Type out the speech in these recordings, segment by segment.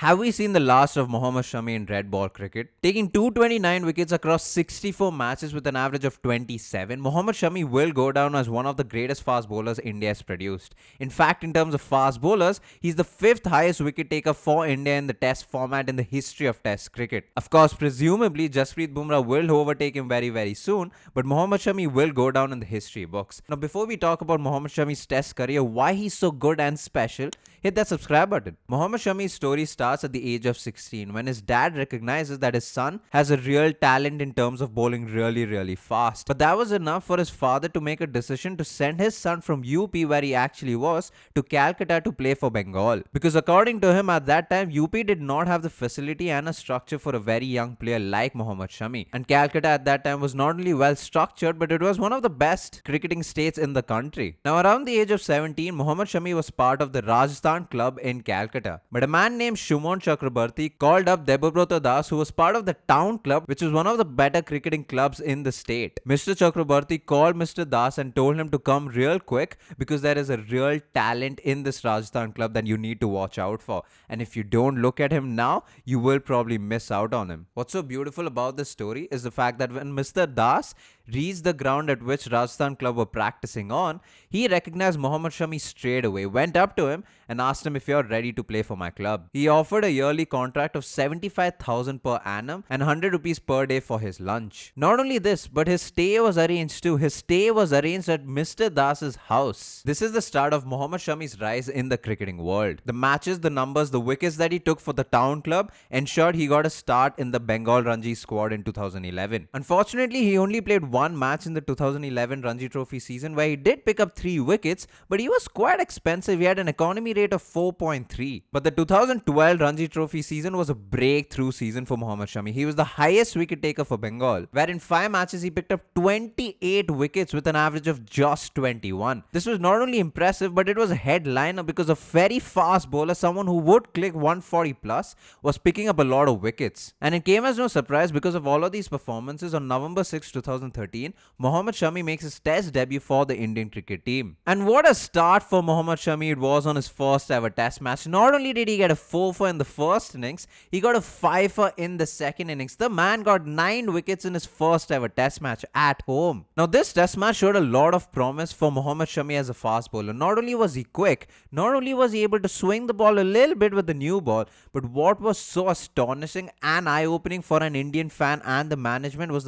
Have we seen the last of Mohammed Shami in red ball cricket? Taking 229 wickets across 64 matches with an average of 27, Mohammed Shami will go down as one of the greatest fast bowlers India has produced. In fact, in terms of fast bowlers, he's the 5th highest wicket taker for India in the test format in the history of test cricket. Of course, presumably Jasprit Bumrah will overtake him very soon, but Mohammed Shami will go down in the history books. Now, before we talk about Mohammed Shami's test career, why he's so good and special, hit that subscribe button. Mohammed Shami's story starts at the age of 16 when his dad recognizes that his son has a real talent in terms of bowling really fast. But that was enough for his father to make a decision to send his son from UP, where he actually was, to Calcutta to play for Bengal. Because according to him at that time, UP did not have the facility and a structure for a very young player like Mohammed Shami. And Calcutta at that time was not only well structured, but it was one of the best cricketing states in the country. Now around the age of 17, Mohammed Shami was part of the Rajasthan club in Calcutta. But a man named Shumon Chakrabarti called up Debabrata Das, who was part of the town club, which was one of the better cricketing clubs in the state. Mr. Chakrabarti called Mr. Das and told him to come real quick because there is a real talent in this Rajasthan club that you need to watch out for. And if you don't look at him now, you will probably miss out on him. What's so beautiful about this story is the fact that when Mr. Das reached the ground at which Rajasthan club were practicing on, he recognized Mohammed Shami straight away, went up to him and asked him if you're ready to play for my club. He offered a yearly contract of 75,000 per annum and 100 rupees per day for his lunch. Not only this, but his stay was arranged too. His stay was arranged at Mr. Das's house. This is the start of Mohammed Shami's rise in the cricketing world. The matches, the numbers, the wickets that he took for the town club ensured he got a start in the Bengal Ranji squad in 2011. Unfortunately, he only played one match in the 2011 Ranji Trophy season where he did pick up 3 wickets, but he was quite expensive. He had an economy rate of 4.3. But the 2012 Ranji Trophy season was a breakthrough season for Mohammed Shami. He was the highest wicket taker for Bengal, where in 5 matches he picked up 28 wickets with an average of just 21. This was not only impressive, but it was a headliner because a very fast bowler, someone who would click 140 plus, was picking up a lot of wickets. And it came as no surprise because of all of these performances. On November 6, 2013, Mohammed Shami makes his test debut for the Indian cricket team. And what a start for Mohammed Shami it was on his first ever test match. Not only did he get a 4-for in the first innings, he got a 5-for in the second innings. The man got 9 wickets in his first ever test match at home. Now this test match showed a lot of promise for Mohammed Shami as a fast bowler. Not only was he quick, not only was he able to swing the ball a little bit with the new ball, but what was so astonishing and eye-opening for an Indian fan and the management was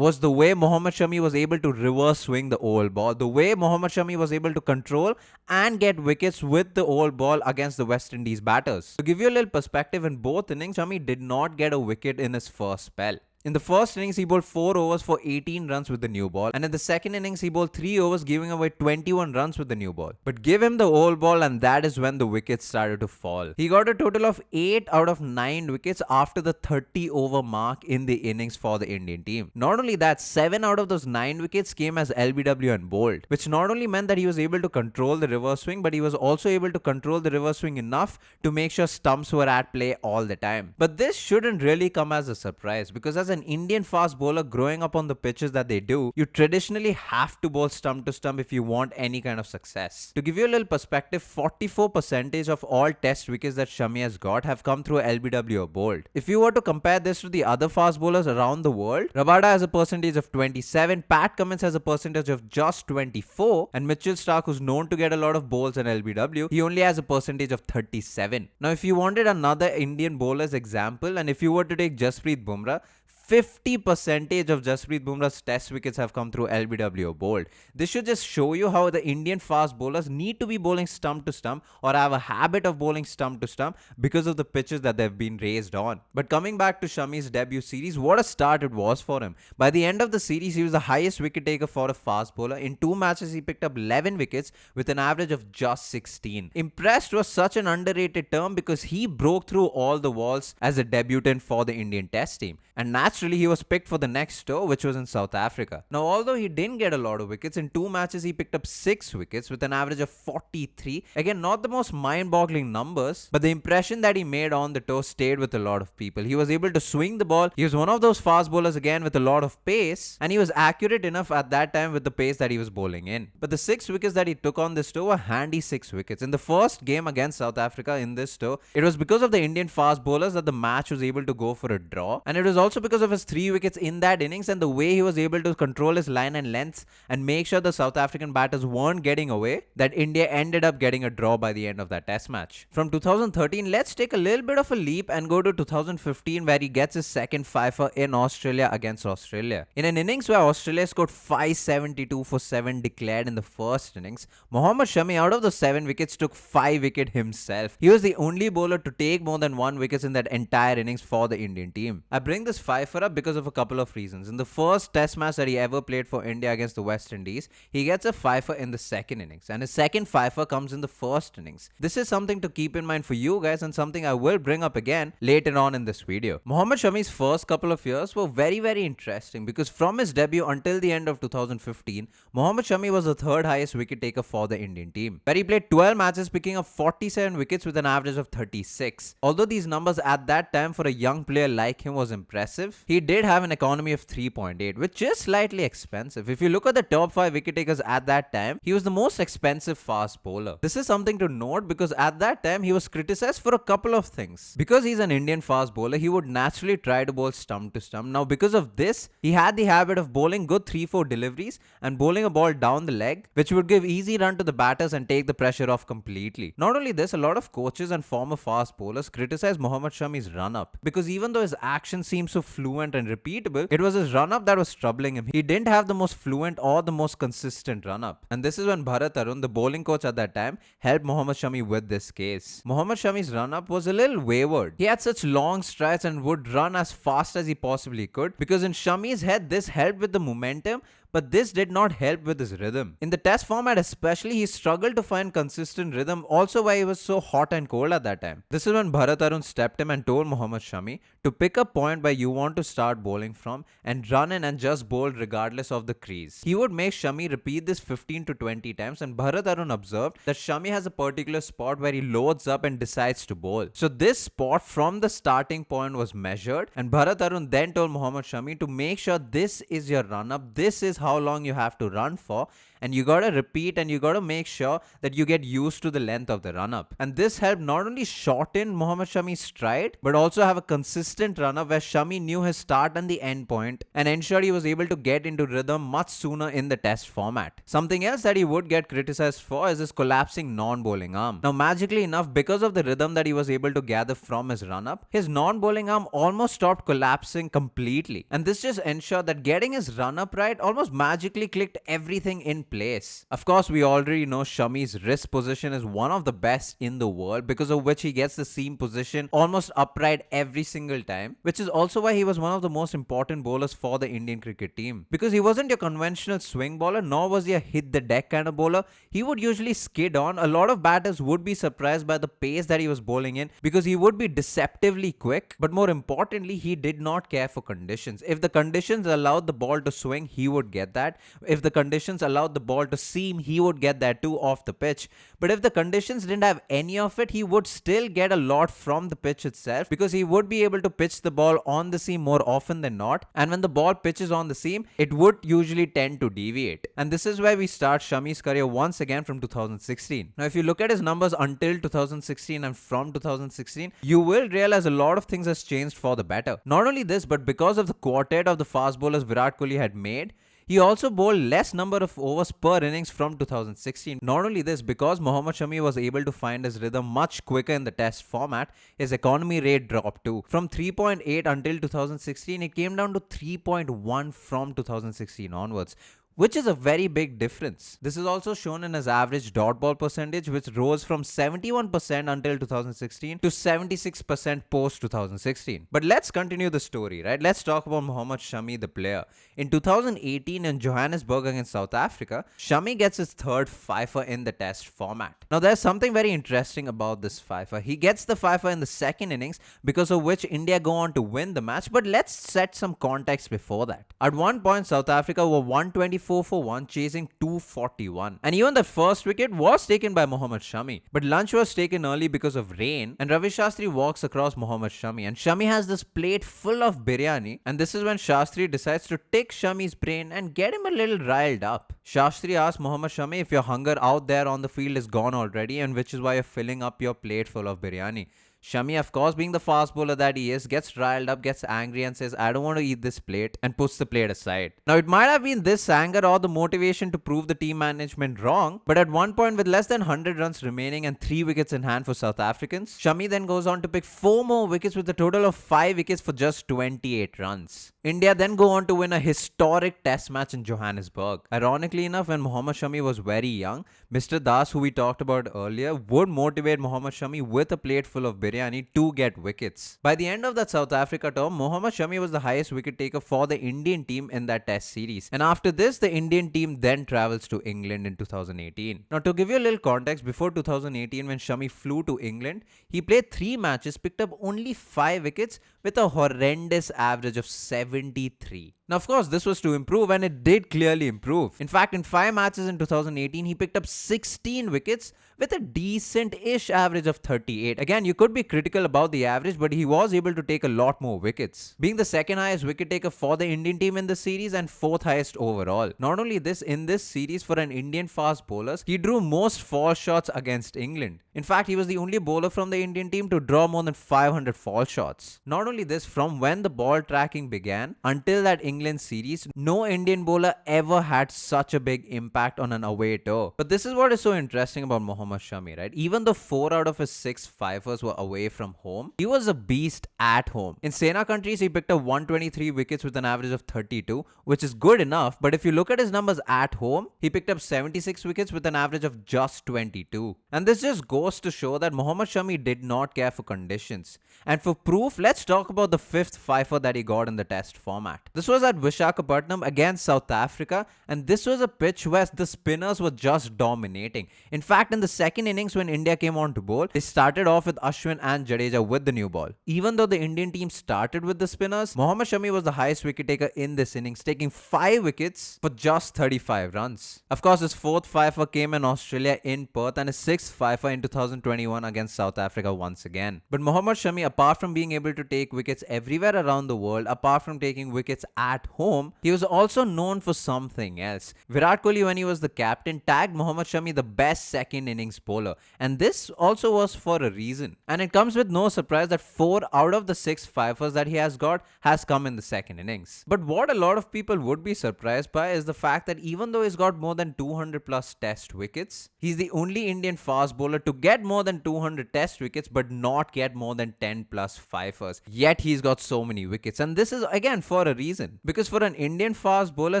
the way Mohammed Shami was able to reverse swing the old ball. The way Mohammed Shami was able to control and get wickets with the old ball against the West Indies batters. To give you a little perspective, in both innings, Shami did not get a wicket in his first spell. In the first innings, he bowled 4 overs for 18 runs with the new ball, and in the second innings, he bowled 3 overs, giving away 21 runs with the new ball. But give him the old ball, and that is when the wickets started to fall. He got a total of 8 out of 9 wickets after the 30 over mark in the innings for the Indian team. Not only that, 7 out of those 9 wickets came as LBW and bowled, which not only meant that he was able to control the reverse swing, but he was also able to control the reverse swing enough to make sure stumps were at play all the time. But this shouldn't really come as a surprise, because as an Indian fast bowler growing up on the pitches that they do, you traditionally have to bowl stump to stump if you want any kind of success. To give you a little perspective, 44% of all test wickets that Shami has got have come through LBW or bowled. If you were to compare this to the other fast bowlers around the world, Rabada has a percentage of 27, Pat Cummins has a percentage of just 24, and Mitchell Starc, who's known to get a lot of bowls in LBW, he only has a percentage of 37. Now, if you wanted another Indian bowler's example, and if you were to take Jasprit Bumrah, 50% of Jasprit Bumrah's test wickets have come through LBW or bowled. This should just show you how the Indian fast bowlers need to be bowling stump to stump or have a habit of bowling stump to stump because of the pitches that they've been raised on. But coming back to Shami's debut series, what a start it was for him. By the end of the series, he was the highest wicket taker for a fast bowler. In 2 matches, he picked up 11 wickets with an average of just 16. Impressed was such an underrated term because he broke through all the walls as a debutant for the Indian test team. And naturally, naturally he was picked for the next tour, which was in South Africa. Now, although he didn't get a lot of wickets, in 2 matches he picked up 6 wickets with an average of 43. Again, not the most mind-boggling numbers, but the impression that he made on the tour stayed with a lot of people. He was able to swing the ball. He was one of those fast bowlers again with a lot of pace, and he was accurate enough at that time with the pace that he was bowling in. But the 6 wickets that he took on this tour were handy 6 wickets. In the first game against South Africa in this tour, it was because of the Indian fast bowlers that the match was able to go for a draw, and it was also because of his 3 wickets in that innings and the way he was able to control his line and lengths and make sure the South African batters weren't getting away that India ended up getting a draw by the end of that test match. From 2013, let's take a little bit of a leap and go to 2015, where he gets his second fifer in Australia against Australia. In an innings where Australia scored 572 for 7 declared in the first innings, Mohammed Shami out of the 7 wickets took 5 wickets himself. He was the only bowler to take more than 1 wicket in that entire innings for the Indian team. I bring this fifer up because of a couple of reasons. In the first test match that he ever played for India against the West Indies, he gets a fifer in the second innings, and his second fifer comes in the first innings. This is something to keep in mind for you guys, and something I will bring up again later on in this video. Mohammed Shami's first couple of years were very interesting, because from his debut until the end of 2015, Mohammed Shami was the third highest wicket taker for the Indian team, where he played 12 matches picking up 47 wickets with an average of 36. Although these numbers at that time for a young player like him was impressive, he did have an economy of 3.8, which is slightly expensive. If you look at the top 5 wicket takers at that time, he was the most expensive fast bowler. This is something to note because at that time he was criticized for a couple of things. Because he's an Indian fast bowler, he would naturally try to bowl stump to stump. Now, because of this, he had the habit of bowling good 3-4 deliveries and bowling a ball down the leg, which would give easy run to the batters and take the pressure off completely. Not only this, a lot of coaches and former fast bowlers criticize Mohammed Shami's run-up, because even though his action seemed so fluent and repeatable, it was his run-up that was troubling him. He didn't have the most fluent or the most consistent run-up. And this is when Bharat Arun, the bowling coach at that time, helped Mohammed Shami with this case. Mohammed Shami's run-up was a little wayward. He had such long strides and would run as fast as he possibly could, because in Shami's head, this helped with the momentum, but this did not help with his rhythm. In the test format especially, he struggled to find consistent rhythm, also why he was so hot and cold at that time. This is when Bharat Arun stepped him and told Mohammed Shami to pick a point where you want to start bowling from and run in and just bowl regardless of the crease. He would make Shami repeat this 15 to 20 times, and Bharat Arun observed that Shami has a particular spot where he loads up and decides to bowl. So this spot from the starting point was measured, and Bharat Arun then told Mohammed Shami to make sure this is your run-up, this is how long you have to run for, and you gotta repeat and you gotta make sure that you get used to the length of the run-up. And this helped not only shorten Mohammed Shami's stride, but also have a consistent run-up where Shami knew his start and the end point and ensured he was able to get into rhythm much sooner in the test format. Something else that he would get criticized for is his collapsing non-bowling arm. Now, magically enough, because of the rhythm that he was able to gather from his run-up, his non-bowling arm almost stopped collapsing completely. And this just ensured that getting his run-up right almost magically clicked everything in place. Of course, we already know Shami's wrist position is one of the best in the world, because of which he gets the seam position almost upright every single time, which is also why he was one of the most important bowlers for the Indian cricket team. Because he wasn't your conventional swing bowler, nor was he a hit the deck kind of bowler. He would usually skid on. A lot of batters would be surprised by the pace that he was bowling in, because he would be deceptively quick, but more importantly, he did not care for conditions. If the conditions allowed the ball to swing, he would get that. If the conditions allowed the ball to seam, he would get that too off the pitch. But if the conditions didn't have any of it, he would still get a lot from the pitch itself, because he would be able to pitch the ball on the seam more often than not. And when the ball pitches on the seam, it would usually tend to deviate. And this is where we start Shami's career once again from 2016. Now, if you look at his numbers until 2016 and from 2016, you will realize a lot of things has changed for the better. Not only this, but because of the quartet of the fast bowlers Virat Kohli had made, he also bowled less number of overs per innings from 2016. Not only this, because Mohammed Shami was able to find his rhythm much quicker in the test format, his economy rate dropped too. From 3.8 until 2016, it came down to 3.1 from 2016 onwards, which is a very big difference. This is also shown in his average dot ball percentage, which rose from 71% until 2016 to 76% post 2016. But let's continue the story, right? Let's talk about Mohammed Shami, the player. In 2018 in Johannesburg against South Africa, Shami gets his third fifer in the test format. Now there's something very interesting about this fifer. He gets the fifer in the second innings, because of which India go on to win the match, but let's set some context before that. At one point, South Africa were 124 for 1, chasing 241. And even the first wicket was taken by Mohammed Shami. But lunch was taken early because of rain, and Ravi Shastri walks across Mohammed Shami. And Shami has this plate full of biryani, and this is when Shastri decides to take Shami's brain and get him a little riled up. Shastri asks Mohammed Shami if your hunger out there on the field is gone already, and which is why you're filling up your plate full of biryani. Shami, of course, being the fast bowler that he is, gets riled up, gets angry and says, I don't want to eat this plate, and puts the plate aside. Now, it might have been this anger or the motivation to prove the team management wrong, but at one point with less than 100 runs remaining and 3 wickets in hand for South Africans, Shami then goes on to pick 4 more wickets with a total of 5 wickets for just 28 runs. India then go on to win a historic test match in Johannesburg. Ironically enough, when Mohammed Shami was very young, Mr. Das, who we talked about earlier, would motivate Mohammed Shami with a plate full of biryani to get wickets. By the end of that South Africa term, Mohammed Shami was the highest wicket taker for the Indian team in that test series. And after this, the Indian team then travels to England in 2018. Now, to give you a little context, before 2018 when Shami flew to England, he played 3 matches, picked up only 5 wickets with a horrendous average of 73. Now, of course, this was to improve, and it did clearly improve. In fact, in 5 matches in 2018, he picked up 16 wickets with a decent-ish average of 38. Again, you could be critical about the average, but he was able to take a lot more wickets, being the second highest wicket taker for the Indian team in the series and 4th highest overall. Not only this, in this series for an Indian fast bowlers, he drew most fall shots against England. In fact, he was the only bowler from the Indian team to draw more than 500 fall shots. Not only this, from when the ball tracking began until that England series, no Indian bowler ever had such a big impact on an away tour. But this is what is so interesting about Mohammed Shami, right? Even though 4 out of his 6 fifers were away from home, he was a beast at home. In Sena countries, he picked up 123 wickets with an average of 32, which is good enough. But if you look at his numbers at home, he picked up 76 wickets with an average of just 22. And this just goes to show that Mohammed Shami did not care for conditions. And for proof, let's talk about the 5th fifer that he got in the test format. This was at Visakhapatnam against South Africa, and this was a pitch where the spinners were just dominating. In fact, in the second innings when India came on to bowl, they started off with Aswin and Jadeja with the new ball. Even though the Indian team started with the spinners, Mohammed Shami was the highest wicket taker in this innings, taking 5 wickets for just 35 runs. Of course, his 4th fifer came in Australia in Perth, and his 6th fifer in 2021 against South Africa once again. But Mohammed Shami, apart from being able to take wickets everywhere around the world, apart from taking wickets at home, he was also known for something else. Virat Kohli, when he was the captain, tagged Mohammed Shami the best second innings bowler, and this also was for a reason. And it comes with no surprise that 4 out of the 6 fifers that he has got has come in the second innings. But what a lot of people would be surprised by is the fact that even though he's got more than 200 plus test wickets, he's the only Indian fast bowler to get more than 200 test wickets but not get more than 10 plus fifers. Yet he's got so many wickets, and this is again for a reason. Because for an Indian fast bowler,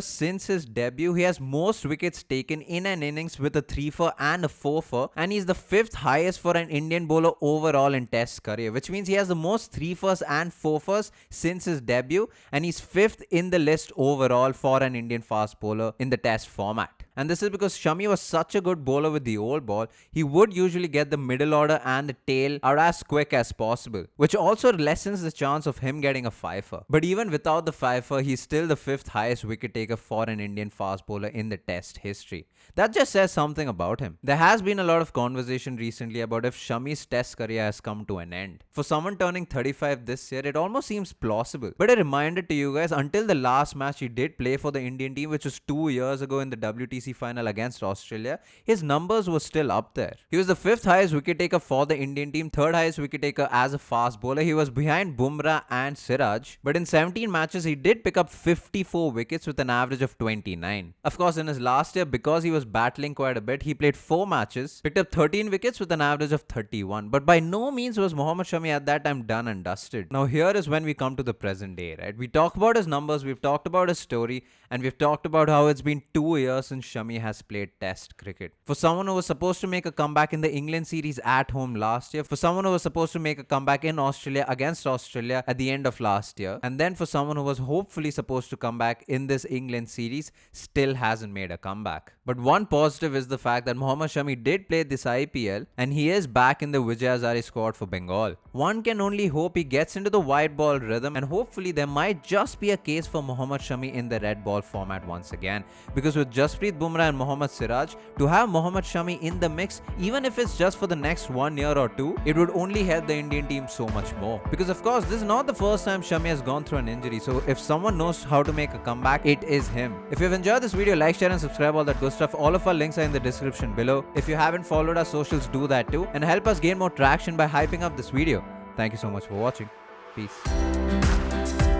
since his debut, he has most wickets taken in an innings with a 3-fer and a 4-fer, and he's the 5th highest for an Indian bowler overall in test career, which means he has the most 3-fers and 4-fers since his debut, and he's 5th in the list overall for an Indian fast bowler in the test format. And this is because Shami was such a good bowler with the old ball, he would usually get the middle order and the tail out as quick as possible, which also lessens the chance of him getting a fifer. But even without the fifer, he's still the 5th highest wicket taker for an Indian fast bowler in the test history. That just says something about him. There has been a lot of conversation recently about if Shami's test career has come to an end. For someone turning 35 this year, it almost seems plausible. But a reminder to you guys, until the last match he did play for the Indian team, which was 2 years ago in the WTC WTC final against Australia, his numbers were still up there. He was the 5th highest wicket taker for the Indian team, 3rd highest wicket taker as a fast bowler. He was behind Bumrah and Siraj, but in 17 matches he did pick up 54 wickets with an average of 29. Of course, in his last year, because he was battling quite a bit, he played 4 matches, picked up 13 wickets with an average of 31. But by no means was Mohammed Shami at that time done and dusted. Now here is when we come to the present day, right? We talk about his numbers, we've talked about his story, and we've talked about how it's been 2 years since Shami has played Test cricket. For someone who was supposed to make a comeback in the England series at home last year, for someone who was supposed to make a comeback in Australia against Australia at the end of last year, and then for someone who was hopefully supposed to come back in this England series, still hasn't made a comeback. But one positive is the fact that Mohammed Shami did play this IPL and he is back in the Vijay Hazare squad for Bengal. One can only hope he gets into the white ball rhythm, and hopefully there might just be a case for Mohammed Shami in the red ball format once again. Because with Jasprit Bumrah and Mohammad Siraj, to have Mohammed Shami in the mix, even if it's just for the next 1 year or 2, it would only help the Indian team so much more. Because of course, this is not the first time Shami has gone through an injury, so if someone knows how to make a comeback, it is him. If you've enjoyed this video, like, share and subscribe, all that good stuff. All of our links are in the description below. If you haven't followed our socials, do that too, and help us gain more traction by hyping up this video. Thank you so much for watching. Peace.